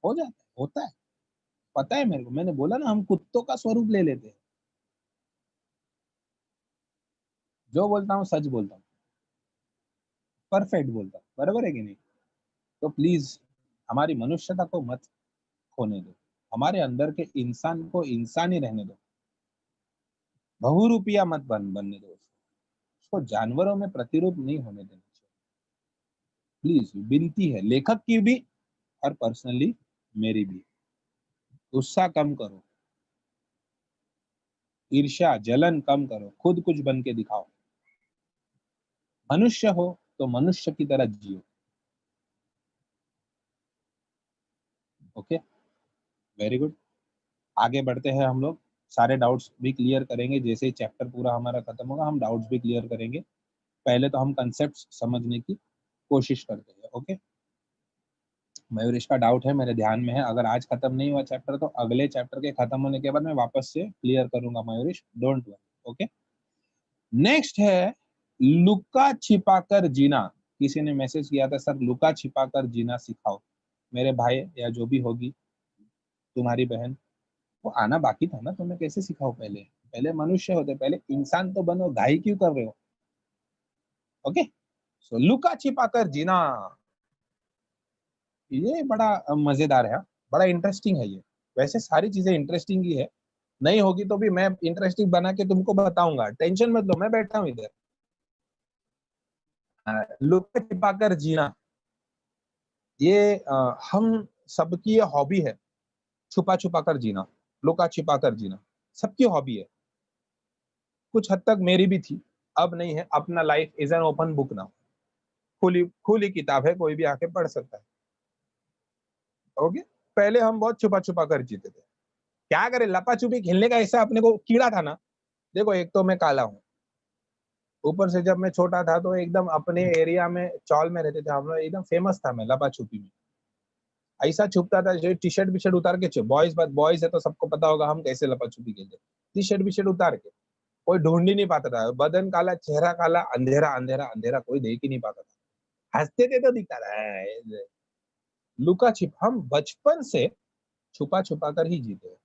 हो जाता है, होता है। पता है मेरे को, मैंने बोला ना, हम कुत्तों का स्वरूप ले लेते हैं। जो बोलता हूँ सच बोलता हूँ, परफेक्ट बोलता हूँ, बराबर है कि नहीं? तो प्लीज हमारी मनुष्यता को मत खोने दो, हमारे अंदर के इंसान को इंसान ही रहने दो। बहुरूपिया मत बनने दो उसको जानवरों में प्रतिरूप नहीं होने देना चाहिए। प्लीज विनती है, लेखक की भी और पर्सनली मेरी भी। गुस्सा कम करो, ईर्ष्या जलन कम करो, खुद कुछ बन के दिखाओ। मनुष्य हो तो मनुष्य की तरह जियो। ओके? Very good. आगे बढ़ते हैं हम लोग, सारे डाउट्स भी क्लियर करेंगे। जैसे ही चैप्टर पूरा हमारा खत्म होगा हम डाउट्स भी क्लियर करेंगे। पहले तो हम कंसेप्ट समझने की कोशिश करते हैं। ओके? मयूरेश का डाउट है, मेरे ध्यान में है, अगर आज खत्म नहीं हुआ चैप्टर तो अगले चैप्टर के खत्म होने के बाद मैं वापस से क्लियर करूंगा Mayuresh, don't worry. Okay? Next है लुका छिपा कर जीना, किसी ने मैसेज किया था, सर लुका छिपा कर जीना सिखाओ। मेरे भाई या जो भी होगी तुम्हारी बहन, वो आना बाकी था ना, तो मैं कैसे सिखाऊं? पहले पहले मनुष्य होते, पहले इंसान तो बनो, घाई क्यों कर रहे हो? ओके, सो लुका छिपा कर जीना, ये बड़ा मजेदार है, बड़ा इंटरेस्टिंग है ये। वैसे सारी चीजें इंटरेस्टिंग ही है, नहीं होगी तो भी मैं इंटरेस्टिंग बना के तुमको बताऊंगा, टेंशन मत लो, मैं बैठा हूँ इधर। लुका छिपा कर जीना, ये हम सबकी ये हॉबी है, छुपा छुपा कर जीना, लुका छिपा कर जीना, सबकी हॉबी है। कुछ हद तक मेरी भी थी, अब नहीं है। अपना life is an open book ना, खुली खुली किताब है, कोई भी आके पढ़ सकता है। ओके, पहले हम बहुत छुपा छुपा कर जीते थे। क्या करें, लपा छुपी खेलने का ऐसा अपने को कीड़ा था ना। देखो, एक तो मैं काला हूँ, ऊपर से जब मैं छोटा था तो एकदम अपने एरिया में चौल में रहते थे हम लोग, एकदम फेमस था मैं लपा छुपी में। ऐसा छुपता था, जो टी शर्ट शर्ट उतार के, बॉयज बॉयज है तो सबको पता होगा हम कैसे लपा छुपी खेलते। टी शर्ट उतार के, कोई ढूंढ ही नहीं पाता था, बदन काला, चेहरा काला, अंधेरा अंधेरा अंधेरा, कोई देख ही नहीं पाता था। हंसते थे तो दिखता था। लुका छिप हम बचपन से छुपा छुपा कर ही जीते हैं।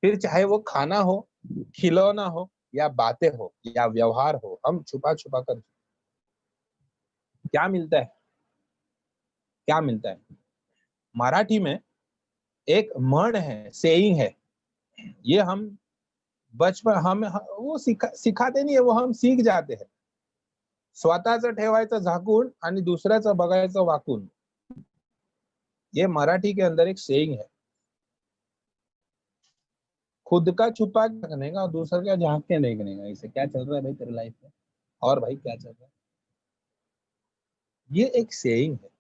फिर चाहे वो खाना हो, खिलौना हो, या बातें हो, या व्यवहार हो, हम छुपा छुपा कर। क्या मिलता है? क्या मिलता है? मराठी में एक म्हण है, सेइंग है, ये हम बचपन वो सिखाते नहीं है, वो हम सीख जाते हैं। स्वतःचं ठेवायचं झाकून आणि दुसऱ्याचं बघायचं वाकून, ये मराठी के अंदर एक सेइंग है। खुद का छुपा के रखने का और दूसरे का झांक के देखने का। इसे क्या चल रहा है भाई तेरे लाइफ में? और भाई क्या चल रहा है? ये एक सेइंग है।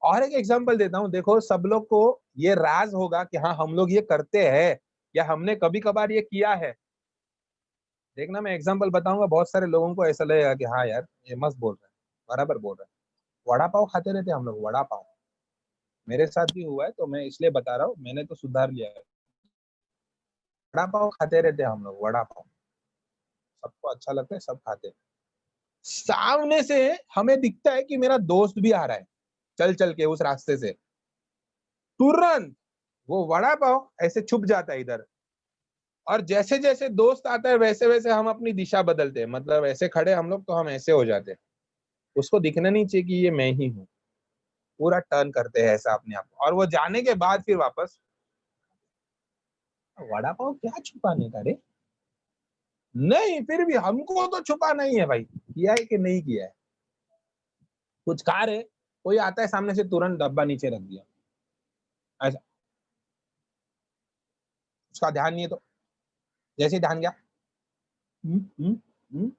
और एक एग्जांपल देता हूँ, देखो सब लोग को ये राज होगा कि हाँ हम लोग ये करते हैं, या हमने कभी कभार ये किया है। देखना, मैं एग्जांपल बताऊंगा, बहुत सारे लोगों को ऐसा लगेगा कि हाँ यार ये मस्त बोल रहा है, बराबर बोल रहा है। वड़ा पाव खाते रहते हम लोग, वड़ा पाव। मेरे साथ भी हुआ है तो मैं इसलिए बता रहा हूँ, मैंने तो सुधार लिया है। वड़ा पाव खाते रहते हम लोग, वड़ा पाव। सबको अच्छा लगता है, सब खाते हैं। सामने से हमें दिखता है कि मेरा दोस्त भी आ रहा है, चल चल के उस रास्ते से, तुरंत वो वड़ा पाव ऐसे छुप जाता है इधर। और जैसे जैसे दोस्त आता है वैसे वैसे हम अपनी दिशा बदलते हैं, मतलब ऐसे खड़े हम लोग तो हम ऐसे हो जाते हैं। उसको दिखना नहीं चाहिए कि ये मैं ही हूँ। पूरा टर्न करते हैं ऐसा अपने आप को, और वो जाने के बाद फिर वापस। वड़ा पाव क्या छुपाने का रे? नहीं, फिर भी हमको तो छुपाना ही है भाई, किया है कि नहीं किया है। कुछ खा रहे, कोई आता है सामने से, तुरंत डब्बा नीचे रख दिया, ऐसा। उसका ध्यान नहीं है तो जैसे ही ध्यान गया, हम्म, हम्म, हम्म,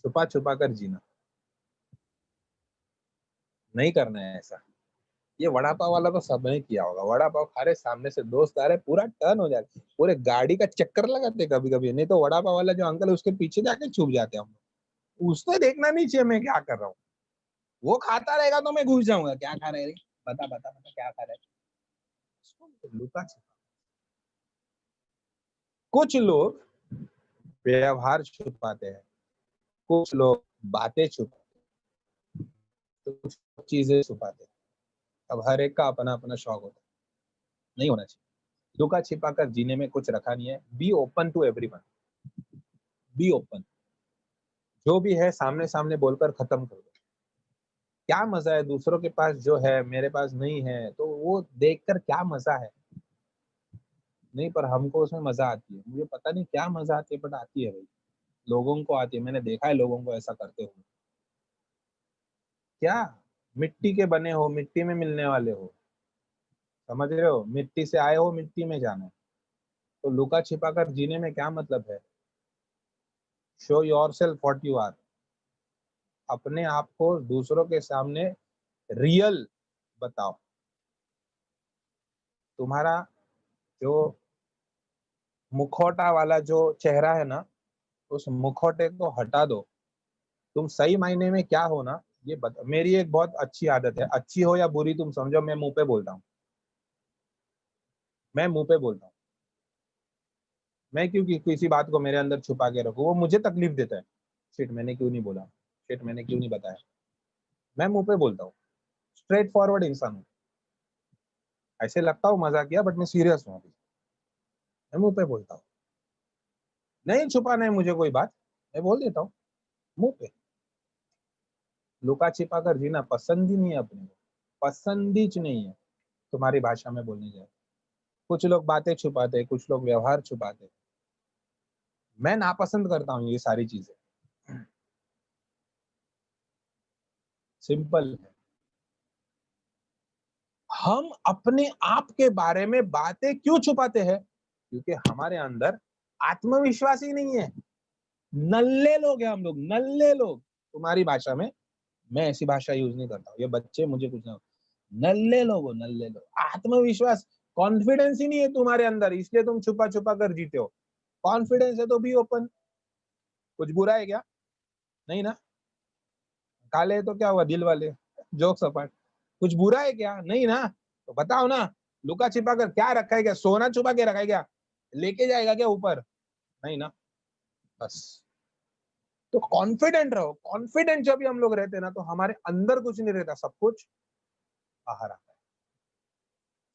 छुपा छुपा कर जीना, नहीं करना है ऐसा। ये वड़ा पाव वाला तो सबने किया होगा, वड़ा पाव खा रहे, सामने से दोस्त आ रहे, पूरा टर्न हो जाते, पूरे गाड़ी का चक्कर लगाते कभी कभी। नहीं तो वड़ा पाव वाला जो अंकल है उसके पीछे जाके छुप जाते हम लोग। उसने देखना नहीं चाहिए मैं क्या कर रहा हूँ। वो खाता रहेगा तो मैं घुस जाऊंगा, क्या खा रहे रे, बता बता बता क्या खा रहे? लुका छिपा। कुछ लोग व्यवहार छुपाते हैं, कुछ लोग बातें छुपाते हैं, कुछ चीजें छुपाते हैं। अब हर एक का अपना अपना शौक होता है, नहीं होना चाहिए। लुका छिपा कर जीने में कुछ रखा नहीं है। Be open to everyone, be open. जो भी है सामने सामने बोलकर खत्म कर दो। क्या मजा है दूसरों के पास जो है मेरे पास नहीं है, तो वो देखकर क्या मजा है? नहीं, पर हमको उसमें मजा आती है, मुझे पता नहीं क्या मजा आती है, बट आती है भाई। लोगों को आती है, मैंने देखा है लोगों को ऐसा करते हुए। क्या, मिट्टी के बने हो, मिट्टी में मिलने वाले हो, समझ रहे हो? मिट्टी से आए हो, मिट्टी में जाना है। तो लुका छिपा कर जीने में क्या मतलब है? Show yourself what you are. अपने आप को दूसरों के सामने रियल बताओ। तुम्हारा जो मुखौटा वाला जो चेहरा है ना, उस मुखौटे को हटा दो। तुम सही मायने में क्या हो ना, ये बता। मेरी एक बहुत अच्छी आदत है, अच्छी हो या बुरी तुम समझो, मैं मुंह पे बोलता हूँ। मैं मुंह पे बोलता हूँ। मैं क्यों किसी बात को मेरे अंदर छुपा के रखूं? वो मुझे तकलीफ देता है। शिट मैंने क्यों नहीं बोला, शिट मैंने क्यों नहीं बताया। मैं मुंह पे बोलता हूँ, स्ट्रेट फॉरवर्ड इंसान हूँ। ऐसे लगता हूँ मजाकिया बट मैं सीरियस हूँ अभी। मैं मुंह पे बोलता हूँ, नहीं छुपाना है मुझे कोई बात, मैं बोल देता हूँ मुंह पे। लुका छिपा कर जीना पसंद ही नहीं है अपने को, पसंद ही नहीं है। तुम्हारी भाषा में बोलने जाए, कुछ लोग बातें छुपाते हैं, कुछ लोग व्यवहार छुपाते हैं। मैं नापसंद करता हूँ ये सारी चीजें। सिंपल है। हम अपने आप के बारे में बातें क्यों छुपाते हैं? क्योंकि हमारे अंदर आत्मविश्वास ही नहीं है। नल्ले लोग हैं हम लोग, नल्ले लोग। तुम्हारी भाषा में, मैं ऐसी भाषा यूज नहीं करता हूँ, ये बच्चे मुझे कुछ ना, नल्ले लोग हो, नल्ले लोग। आत्मविश्वास, कॉन्फिडेंस ही नहीं है तुम्हारे अंदर, इसलिए तुम छुपा छुपा कर जीते हो। कॉन्फिडेंस है तो भी ओपन। कुछ बुरा है क्या? नहीं ना। काले है तो क्या हुआ, दिल वाले, जोक सपाट। कुछ बुरा है क्या? नहीं ना। तो बताओ ना, लुका छिपा कर क्या रखा है? क्या सोना छुपा के रखा है? क्या लेके जाएगा क्या ऊपर? नहीं ना। बस, तो कॉन्फिडेंट रहो। कॉन्फिडेंट जब भी हम लोग रहते हैं ना, तो हमारे अंदर कुछ नहीं रहता, सब कुछ बाहर आता है।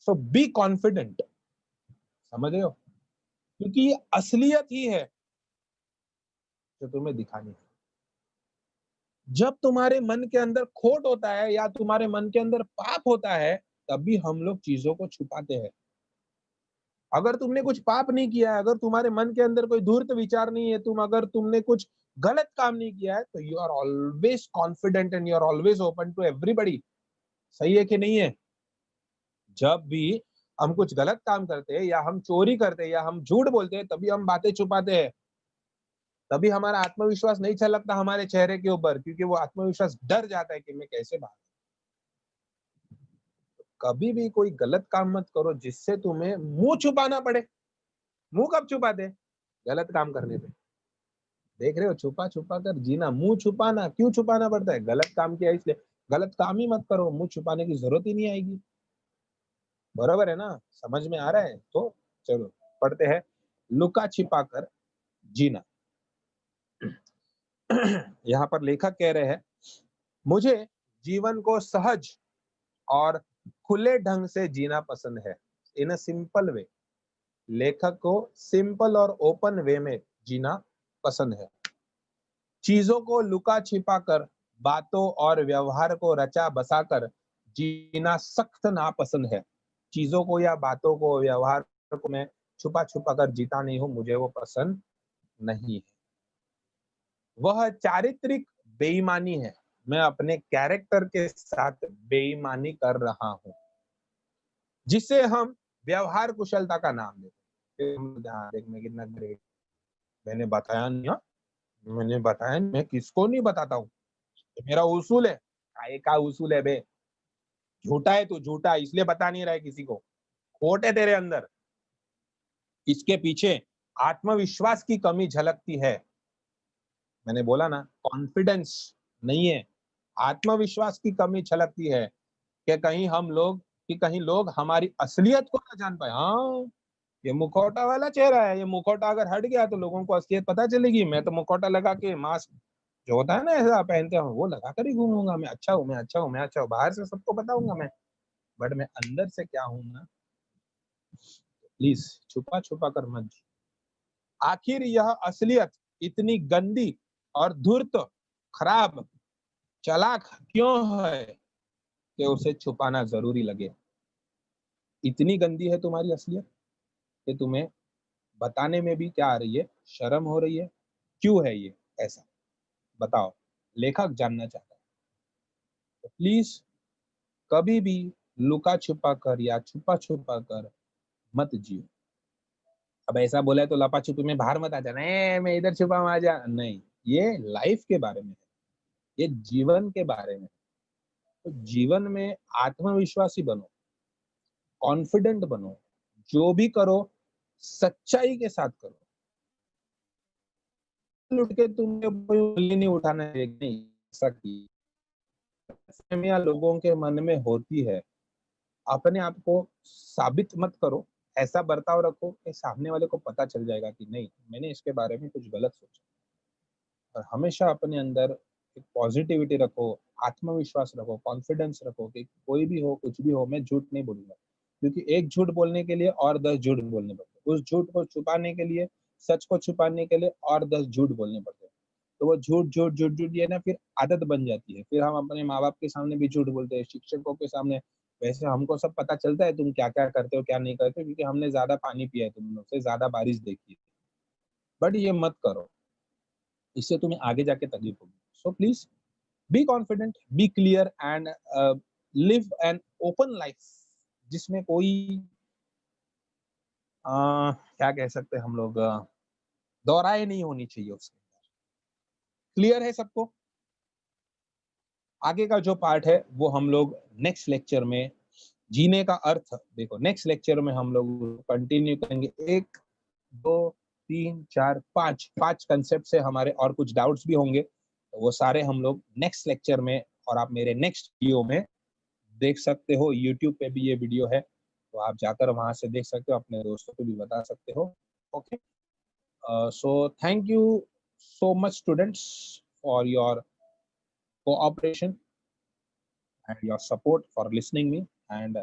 सो बी कॉन्फिडेंट। समझ रहे हो? क्योंकि ये असलियत ही है जो तुम्हें दिखानी है। जब तुम्हारे मन के अंदर खोट होता है या तुम्हारे मन के अंदर पाप होता है, तभी हम लोग चीजों को छुपाते हैं। अगर तुमने कुछ पाप नहीं किया है, अगर तुम्हारे मन के अंदर कोई धूर्त विचार नहीं है, अगर तुमने कुछ गलत काम नहीं किया है, तो you are always confident and you are always open to everybody. सही है कि नहीं है? जब भी हम कुछ गलत काम करते हैं या हम चोरी करते हैं या हम झूठ बोलते हैं, तभी हम बातें छुपाते हैं। तभी हमारा आत्मविश्वास नहीं छलकता हमारे चेहरे के ऊपर, क्योंकि वो आत्मविश्वास डर जाता है कि मैं कैसे भाग। कभी भी कोई गलत काम मत करो जिससे तुम्हें मुंह छुपाना पड़े। मुंह कब छुपाते? गलत काम करने पे। देख रहे हो, छुपा छुपा कर जीना। मुंह छुपाना क्यों छुपाना पड़ता है? गलत काम किया इसलिए। गलत काम ही मत करो, मुंह छुपाने की जरूरत ही नहीं आएगी। बराबर है ना? समझ में आ रहा है? तो चलो पढ़ते हैं। लुका छिपा कर जीना। यहाँ पर लेखक कह रहे हैं, मुझे जीवन को सहज और खुले ढंग से जीना पसंद है। इन अ सिंपल वे। लेखक को सिंपल और ओपन वे में जीना पसंद है। चीजों को लुका छिपा कर, बातों और व्यवहार को रचा बसा कर जीना सख्त नापसंद है। चीजों को या बातों को, व्यवहार को मैं छुपा छुपा कर जीता नहीं हूं, मुझे वो पसंद नहीं है। वह चारित्रिक बेईमानी है। मैं अपने कैरेक्टर के साथ बेईमानी कर रहा हूं, जिसे हम व्यवहार कुशलता का नाम देते हैं। हाँ, देख मैं कितना ग्रेट। मैंने बताया नहीं, हाँ? मैंने बताया नहीं, मैं किसको नहीं बताता हूँ। ये मेरा उसूल है। काय का उसूल है बे? झूठा है तू, झूठा, इसलिए बता नहीं रहा है किसी को। खोट है तेरे अंदर। इसके पीछे आत्मविश्वास की कमी झलकती है। मैंने बोला ना, कॉन्फिडेंस नहीं है, आत्मविश्वास की कमी झलकती है। कि कहीं लोग हमारी असलियत को ना जान पाए। हाँ, ये मुखौटा वाला चेहरा है, ये मुखौटा अगर हट गया तो लोगों को असलियत पता चलेगी। मैं तो मुखौटा लगा के, मास्क जो होता है ना ऐसा पहनते हैं, वो लगा कर ही घूमूंगा। मैं अच्छा हूँ, मैं अच्छा हूँ, मैं अच्छा हूँ, बाहर से सबको बताऊंगा मैं। बट मैं अंदर से क्या हूँ ना, प्लीज छुपा छुपा कर मत जी। आखिर यह असलियत इतनी गंदी और धूर्त, खराब, चालाक क्यों है कि उसे छुपाना जरूरी लगे? इतनी गंदी है तुम्हारी असलियत कि तुम्हें बताने में भी क्या आ रही है, शर्म हो रही है। क्यों है ये ऐसा? बताओ। लेखक जानना चाहता है। तो प्लीज कभी भी लुका छुपा कर या छुपा छुपा कर मत जियो। अब ऐसा बोला है तो लपा छुपी में बाहर मत आ जाना, मैं इधर छुपा हूं, आ जा नहीं। ये लाइफ के बारे में है, ये जीवन के बारे में है। तो जीवन में आत्मविश्वासी बनो, कॉन्फिडेंट बनो। जो भी करो सच्चाई के साथ करो। लुट के तुमने कोई उंगली नहीं उठाना है, नहीं ऐसा की फहमियां लोगों के मन में होती है। अपने आप को साबित मत करो। ऐसा बर्ताव रखो कि सामने वाले को पता चल जाएगा कि नहीं, मैंने इसके बारे में कुछ गलत सोचा। और हमेशा अपने अंदर एक पॉजिटिविटी रखो, आत्मविश्वास रखो, कॉन्फिडेंस रखो कि कोई भी हो, कुछ भी हो, मैं झूठ नहीं बोलूँगा। क्योंकि एक झूठ बोलने के लिए और 10 झूठ बोलने पड़ते हैं। उस झूठ को छुपाने के लिए, सच को छुपाने के लिए और 10 झूठ बोलने पड़ते हैं। तो वो झूठ, झूठ, झूठ, झूठ ये ना फिर आदत बन जाती है। फिर हम अपने माँ-बाप के सामने भी झूठ बोलते हैं, शिक्षकों के सामने। वैसे हमको सब पता चलता है तुम क्या-क्या करते हो, क्या नहीं करते हो, क्योंकि हमने ज़्यादा पानी पिया है तुम लोग से, ज़्यादा बारिश देखी है। बट ये मत करो, इससे तुम्हें आगे जाके तकलीफ होगी। So please be confident, be clear and live an open life जिसमें कोई क्या कह सकते हैं हम लोग दोहराए नहीं होनी चाहिए उसके अंदर। क्लियर है सबको? आगे का जो पार्ट है वो हम लोग नेक्स्ट लेक्चर में जीने का अर्थ देखो नेक्स्ट लेक्चर में हम लोग कंटिन्यू करेंगे 1, 2, 3, 4, 5 कंसेप्ट से हमारे और कुछ डाउट्स भी होंगे। तो वो सारे हम लोग नेक्स्ट लेक्चर में और आप मेरे नेक्स्ट वीडियो में देख सकते हो। यूट्यूब पे भी ये वीडियो है, तो आप जाकर वहाँ से देख सकते हो, अपने दोस्तों को भी बता सकते हो। Okay, so thank you so much students for your cooperation and your support for listening me and